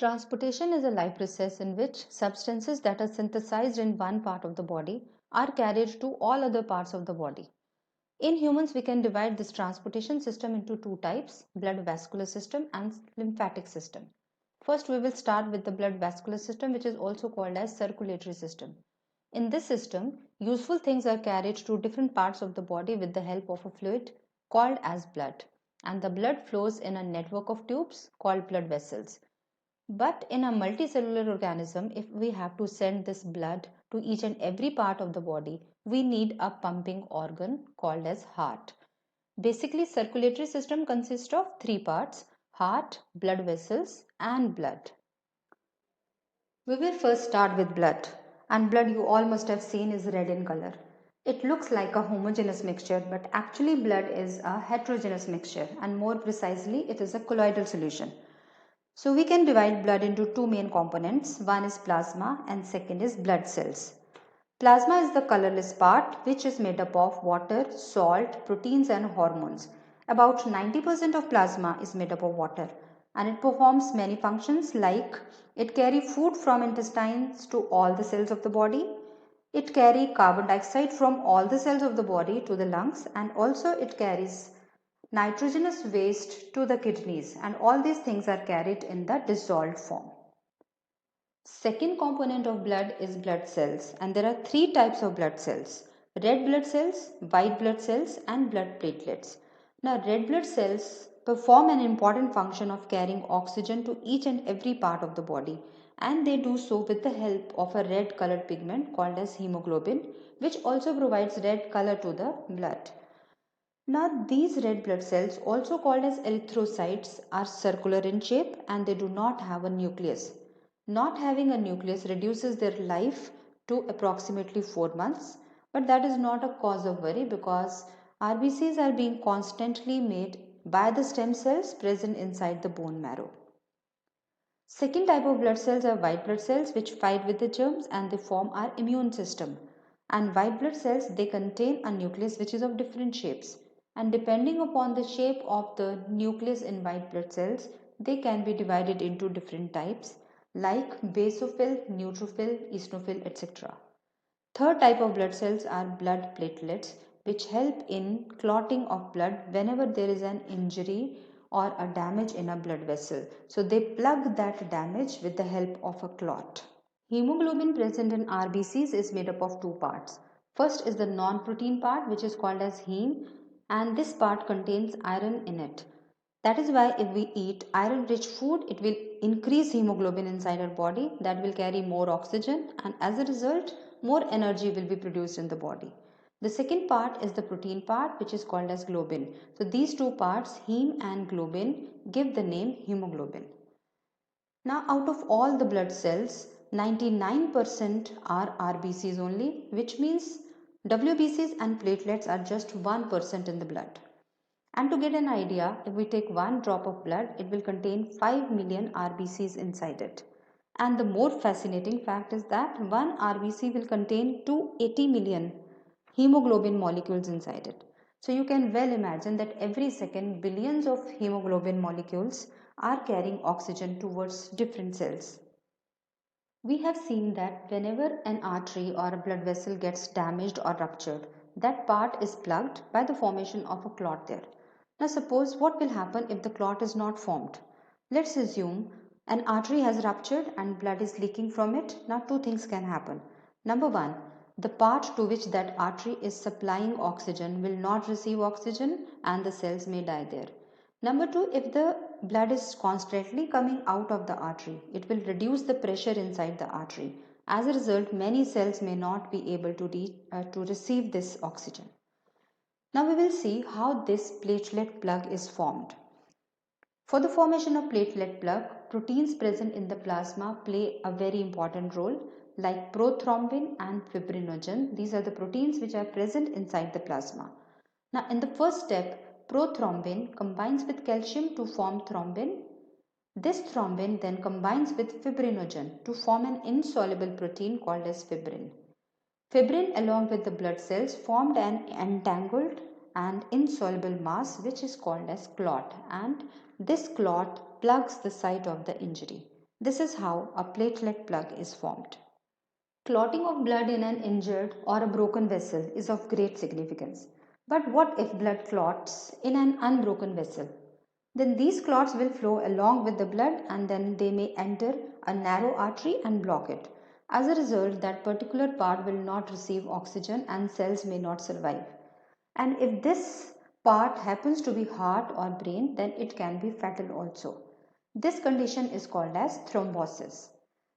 Transportation is a life process in which substances that are synthesized in one part of the body are carried to all other parts of the body. In humans, we can divide this transportation system into two types: blood vascular system and lymphatic system. First, we will start with the blood vascular system, which is also called as circulatory system. In this system, useful things are carried to different parts of the body with the help of a fluid called as blood, and the blood flows in a network of tubes called blood vessels. But in a multicellular organism, if we have to send this blood to each and every part of the body, we need a pumping organ called as heart. Basically, circulatory system consists of three parts: heart, blood vessels, and blood. We will first start with blood. And blood, you all must have seen, is red in color. It looks like a homogeneous mixture, but actually blood is a heterogeneous mixture, and more precisely it is a colloidal solution. So we can divide blood into two main components. One is plasma and second is blood cells. Plasma is the colorless part, which is made up of water, salt, proteins and hormones. About 90% of plasma is made up of water, and it performs many functions like it carries food from intestines to all the cells of the body. It carries carbon dioxide from all the cells of the body to the lungs, and also it carries nitrogenous waste to the kidneys, and all these things are carried in the dissolved form. Second component of blood is blood cells, and there are three types of blood cells: red blood cells, white blood cells and blood platelets. Now red blood cells perform an important function of carrying oxygen to each and every part of the body, and they do so with the help of a red colored pigment called as hemoglobin, which also provides red color to the blood. Now, these red blood cells, also called as erythrocytes, are circular in shape and they do not have a nucleus. Not having a nucleus reduces their life to approximately 4 months, but that is not a cause of worry because RBCs are being constantly made by the stem cells present inside the bone marrow. Second type of blood cells are white blood cells, which fight with the germs and they form our immune system. And white blood cells, they contain a nucleus which is of different shapes, and depending upon the shape of the nucleus in white blood cells, they can be divided into different types like basophil, neutrophil, eosinophil, etc. Third type of blood cells are blood platelets, which help in clotting of blood whenever there is an injury or a damage in a blood vessel. So they plug that damage with the help of a clot. Hemoglobin present in RBCs is made up of two parts. First is the non-protein part, which is called as heme, and this part contains iron in it. That is why if we eat iron-rich food, it will increase hemoglobin inside our body, that will carry more oxygen, and as a result, more energy will be produced in the body. The second part is the protein part, which is called as globin. So these two parts, heme and globin, give the name hemoglobin. Now, out of all the blood cells, 99% are RBCs only, which means WBCs and platelets are just 1% in the blood. And to get an idea, if we take one drop of blood, it will contain 5 million RBCs inside it. And the more fascinating fact is that one RBC will contain 280 million hemoglobin molecules inside it. So you can well imagine that every second billions of hemoglobin molecules are carrying oxygen towards different cells. We have seen that whenever an artery or a blood vessel gets damaged or ruptured, that part is plugged by the formation of a clot there. Now suppose what will happen if the clot is not formed. Let's assume an artery has ruptured and blood is leaking from it. Now two things can happen. Number one, the part to which that artery is supplying oxygen will not receive oxygen and the cells may die there. Number two, if the blood is constantly coming out of the artery, it will reduce the pressure inside the artery. As a result, many cells may not be able to receive this oxygen. Now we will see how this platelet plug is formed. For the formation of platelet plug, proteins present in the plasma play a very important role, like prothrombin and fibrinogen. These are the proteins which are present inside the plasma. Now in the first step, prothrombin combines with calcium to form thrombin. This thrombin then combines with fibrinogen to form an insoluble protein called as fibrin. Fibrin along with the blood cells formed an entangled and insoluble mass which is called as clot, and this clot plugs the site of the injury. This is how a platelet plug is formed. Clotting of blood in an injured or a broken vessel is of great significance. But what if blood clots in an unbroken vessel? Then these clots will flow along with the blood and then they may enter a narrow artery and block it. As a result, that particular part will not receive oxygen and cells may not survive. And if this part happens to be heart or brain, then it can be fatal also. This condition is called as thrombosis.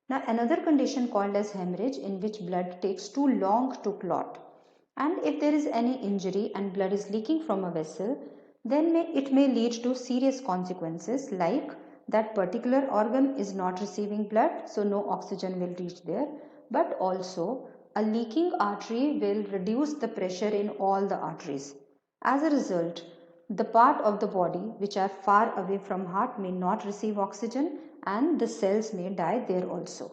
Now, another condition called as hemorrhage, in which blood takes too long to clot. And if there is any injury and blood is leaking from a vessel, then it may lead to serious consequences, like that particular organ is not receiving blood, so no oxygen will reach there, but also a leaking artery will reduce the pressure in all the arteries. As a result, the part of the body which are far away from heart may not receive oxygen and the cells may die there also.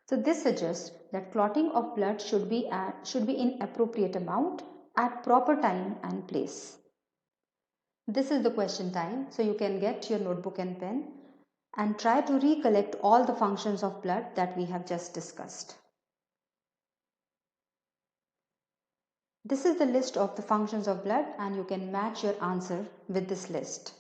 So this suggests that clotting of blood should be in appropriate amount at proper time and place. This is the question time, so you can get your notebook and pen and try to recollect all the functions of blood that we have just discussed. This is the list of the functions of blood and you can match your answer with this list.